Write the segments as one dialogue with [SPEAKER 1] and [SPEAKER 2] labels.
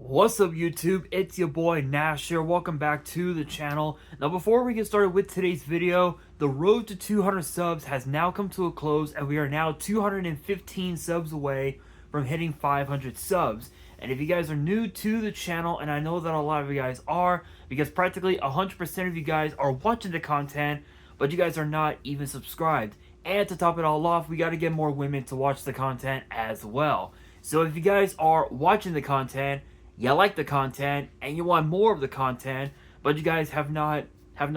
[SPEAKER 1] What's up YouTube, it's your boy Nash here, welcome back to the channel. Now before we get started with today's video, the road to 200 subs has now come to a close and we are now 215 subs away from hitting 500 subs. And if you guys are new to the channel, and I know that a lot of you guys are, because practically 100% of you guys are watching the content, but you guys are not even subscribed. And to top it all off, we got to get more women to watch the content as well. So if you guys are watching the content, you like the content and you want more of the content, but you guys have not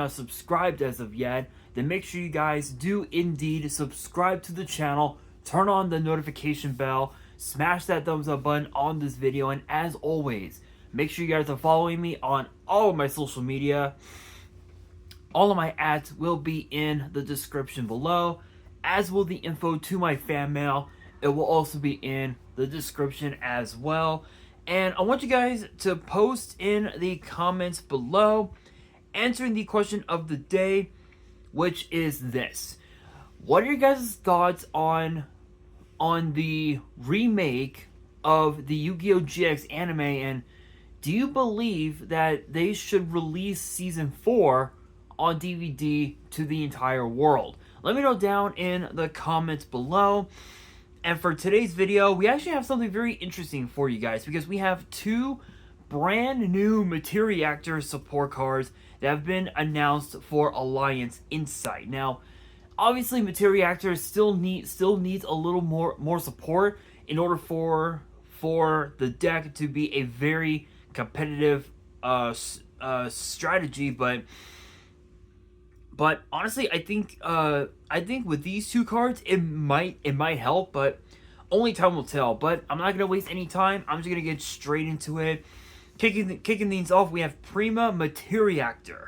[SPEAKER 1] subscribed as of yet, then make sure you guys do indeed subscribe to the channel, turn on the notification bell, smash that thumbs up button on this video, and as always, make sure you guys are following me on all of my social media. All of my ads will be in the description below, as will the info to my fan mail. It will also be in the description as well. And I want you guys to post in the comments below, answering the question of the day, which is this. What are your guys' thoughts on the remake of the Yu-Gi-Oh! GX anime, and do you believe that they should release Season 4 on DVD to the entire world? Let me know down in the comments below. And for today's video, we actually have something very interesting for you guys, because we have two brand new Materiactor support cards that have been announced for Alliance Insight. Now, obviously Materiactor still needs a little more support in order for the deck to be a very competitive strategy, but honestly, I think with these two cards, it might help, but only time will tell. But I'm not gonna waste any time. I'm just gonna get straight into it. Kicking things off, we have Prima Materiactor.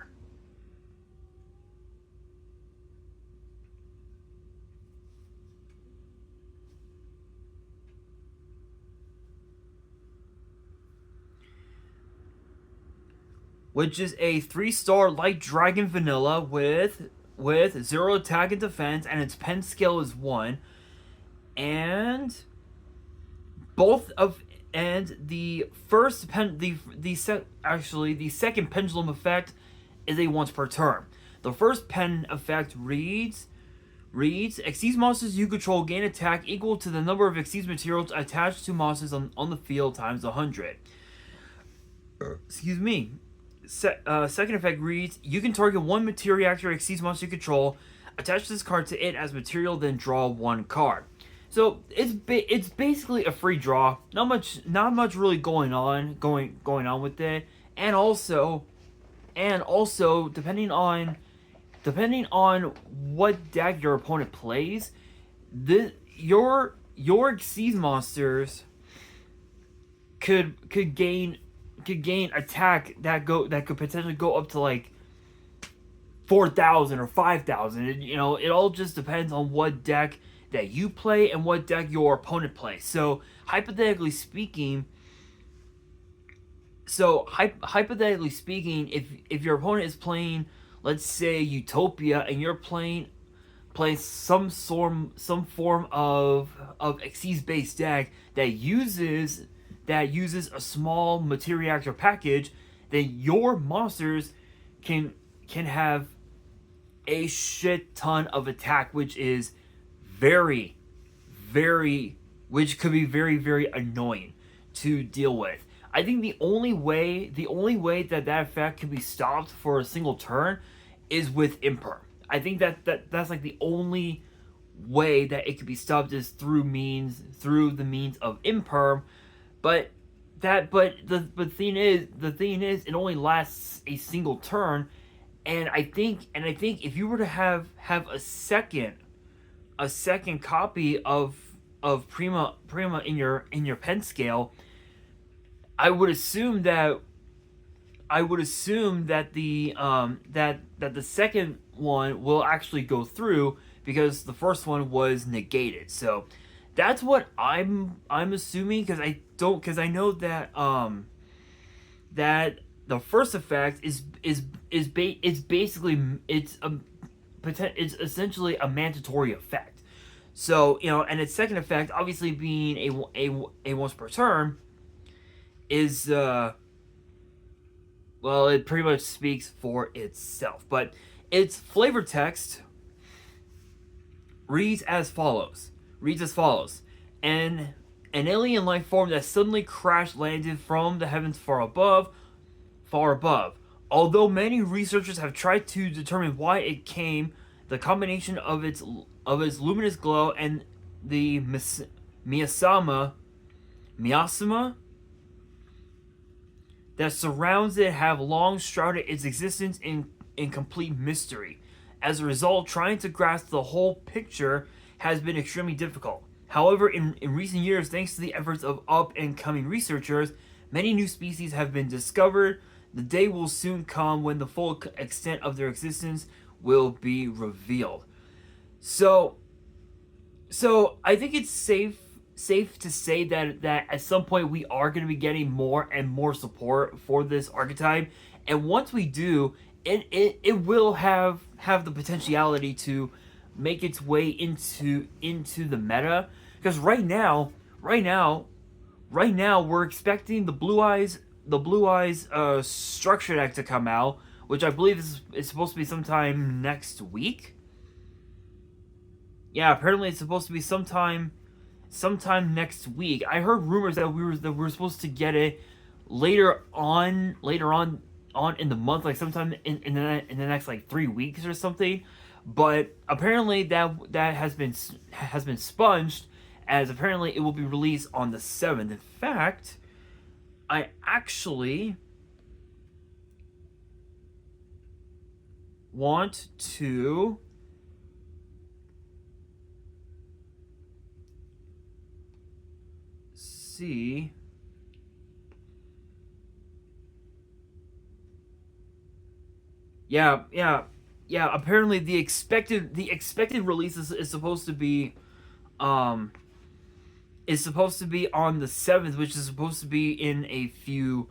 [SPEAKER 1] Which is a 3-star light dragon vanilla with 0 attack and defense, and its pen scale is 1. And the second pendulum effect is a once per turn. The first pen effect reads Xyz monsters you control gain attack equal to the number of Xyz materials attached to monsters on the field times 100. Excuse me. Second effect reads, you can target one Materiactor Xyz monster you control, attach this card to it as material, then draw one card. So it's basically a free draw. Not much really going on with it. And also depending on what deck your opponent plays, your Xyz monsters could gain attack that could potentially go up to like 4,000 or 5,000. You know, it all just depends on what deck that you play and what deck your opponent plays. So hypothetically speaking, if your opponent is playing, let's say, Utopia, and you're playing some form of Xyz based deck that uses a small Materiactor package, then your monsters can have a shit ton of attack, which is which could be very, very annoying to deal with. I think the only way that effect can be stopped for a single turn is with Imperm. I think that's like the only way that it could be stopped is through the means of Imperm. But the thing is, it only lasts a single turn, and I think if you were to have a second copy of Prima in your pen scale, I would assume that the second one will actually go through, because the first one was negated. So that's what I'm assuming, because I know that that the first effect is essentially a mandatory effect. So, you know, and its second effect, obviously being a once per turn, is well, it pretty much speaks for itself. But its flavor text reads as follows. An alien life form that suddenly crash landed from the heavens far above. Although many researchers have tried to determine why it came, the combination of its luminous glow and the miasma that surrounds it have long shrouded its existence in complete mystery. As a result, trying to grasp the whole picture has been extremely difficult. However, in recent years, thanks to the efforts of up-and-coming researchers, many new species have been discovered. The day will soon come when the full extent of their existence will be revealed. So I think it's safe to say that at some point we are going to be getting more and more support for this archetype, and once we do, it will have the potentiality to make its way into the meta. Because right now we're expecting the Blue Eyes structure deck to come out, which I believe is supposed to be sometime next week. Yeah, apparently it's supposed to be sometime next week. I heard rumors that we were supposed to get it later on in the month, like sometime in the next like 3 weeks or something. But apparently that has been sponged, as apparently it will be released on the 7th. In fact, I actually want to see. Yeah. Apparently, the expected release is supposed to be on the 7th, which is supposed to be in a few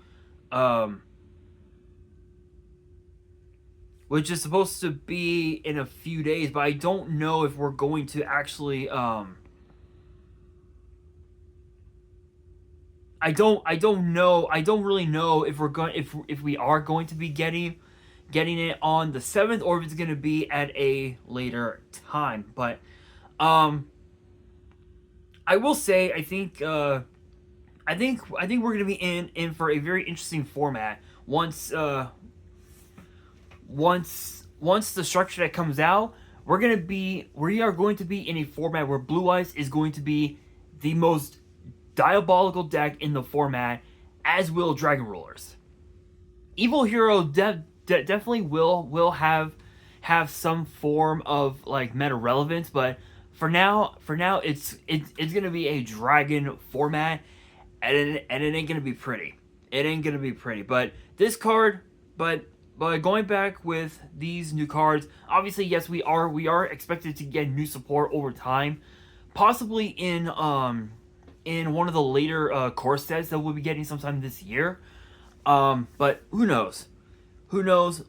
[SPEAKER 1] days. But I don't know if we're going to actually I don't really know if we are going to be getting it on the 7th, or if it's going to be at a later time. But I will say I think we're going to be in for a very interesting format once the structure that comes out. We are going to be in a format where Blue Eyes is going to be the most diabolical deck in the format, as will Dragon Rulers. Evil Hero definitely will have some form of like meta relevance, but for now it's gonna be a dragon format, and it ain't gonna be pretty. But this card, but going back with these new cards, obviously yes, we are expected to get new support over time, possibly in one of the later core sets that we'll be getting sometime this year. But who knows?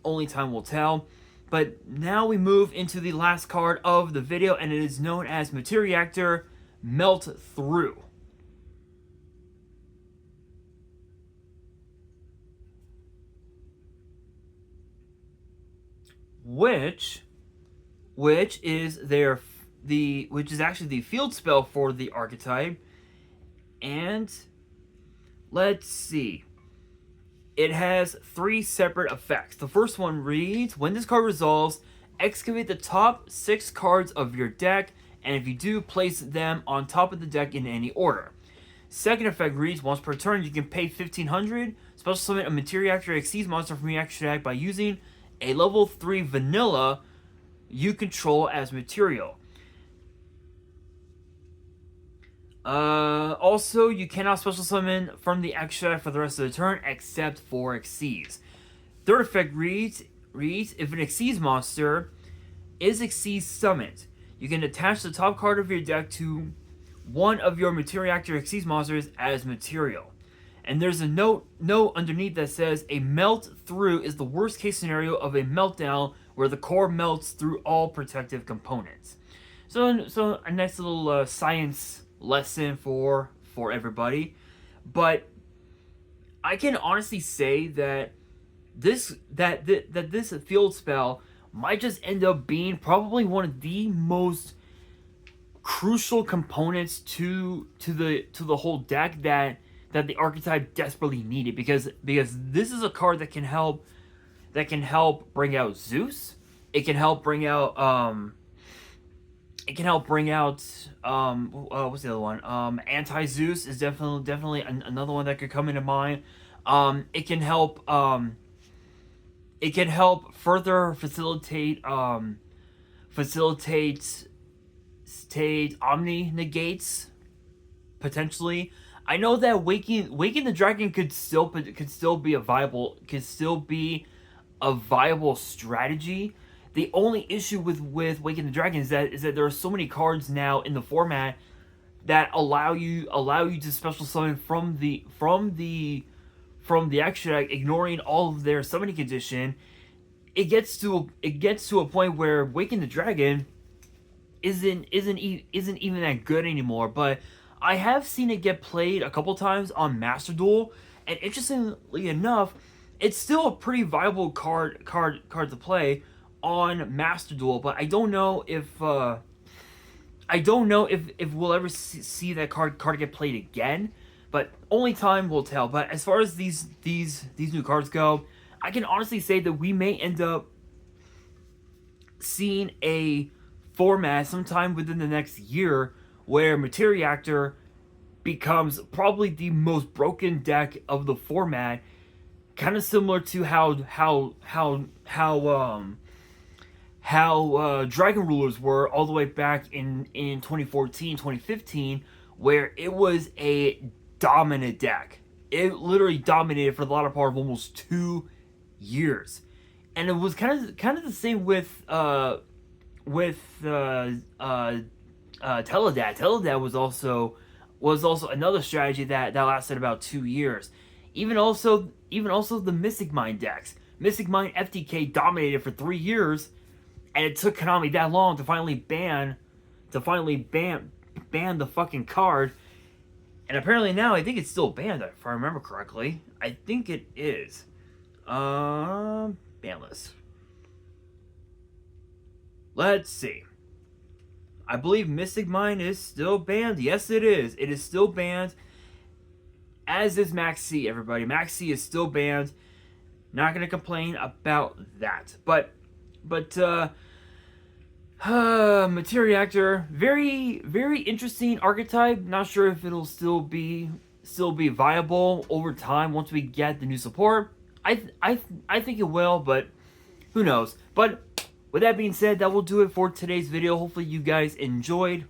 [SPEAKER 1] Only time will tell. But now we move into the last card of the video, and it is known as Materiactor Melt Through. Which is actually the field spell for the archetype. And let's see. It has 3 separate effects. The first one reads, when this card resolves, excavate the top 6 cards of your deck, and if you do, place them on top of the deck in any order. Second effect reads, once per turn, you can pay 1,500, special summon a Materiactor Xyz monster from your extra deck by using a level 3 vanilla you control as material. Also, you cannot special summon from the extra for the rest of the turn except for Xyz. Third effect reads, if an Xyz monster is Xyz summoned, you can attach the top card of your deck to one of your Materiactor Xyz monsters as material. And there's a note underneath that says, a melt through is the worst case scenario of a meltdown where the core melts through all protective components. So a nice little science lesson for everybody. But I can honestly say that this field spell might just end up being probably one of the most crucial components to the whole deck that the archetype desperately needed, because this is a card that can help bring out Zeus. It can help bring out what's the other one? Anti Zeus is definitely another one that could come into mind. It can help further facilitate state omni negates potentially. I know that waking the dragon could still be a viable strategy. The only issue with waking the dragon is that there are so many cards now in the format that allow you to special summon from the extra deck, ignoring all of their summoning condition. It gets to a point where waking the dragon isn't even that good anymore. But I have seen it get played a couple times on Master Duel, and interestingly enough, it's still a pretty viable card to play on Master Duel. But I don't know if we'll ever see that card get played again. But only time will tell. But as far as these new cards go, I can honestly say that we may end up seeing a format sometime within the next year where Materiactor becomes probably the most broken deck of the format, kind of similar to how Dragon Rulers were all the way back in 2014, 2015, where it was a dominant deck. It literally dominated for the latter part of almost 2 years. And it was kind of the same with Teledad. Teledad was also another strategy that lasted about 2 years. Even also the Mystic Mind decks. Mystic Mind FTK dominated for 3 years, and it took Konami that long to finally ban the fucking card. And apparently now I think it's still banned, if I remember correctly. I think it is. Banlist. Let's see. I believe Mystic Mind is still banned. Yes, it is. It is still banned. As is Max C, everybody. Max C is still banned. Not gonna complain about that. But Materiactor, very interesting archetype. Not sure if it'll still be viable over time once we get the new support. I think it will, but who knows. But with that being said, that will do it for today's video. Hopefully you guys enjoyed.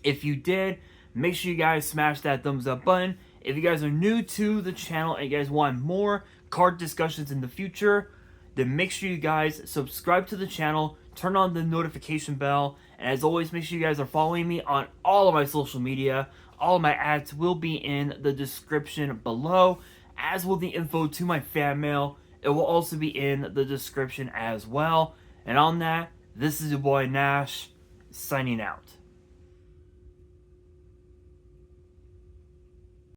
[SPEAKER 1] If you did, make sure you guys smash that thumbs up button. If you guys are new to the channel and you guys want more card discussions in the future, then make sure you guys subscribe to the channel, turn on the notification bell, and as always, make sure you guys are following me on all of my social media. All of my ads will be in the description below, as will the info to my fan mail. It will also be in the description as well. And on that, this is your boy Nash, signing out.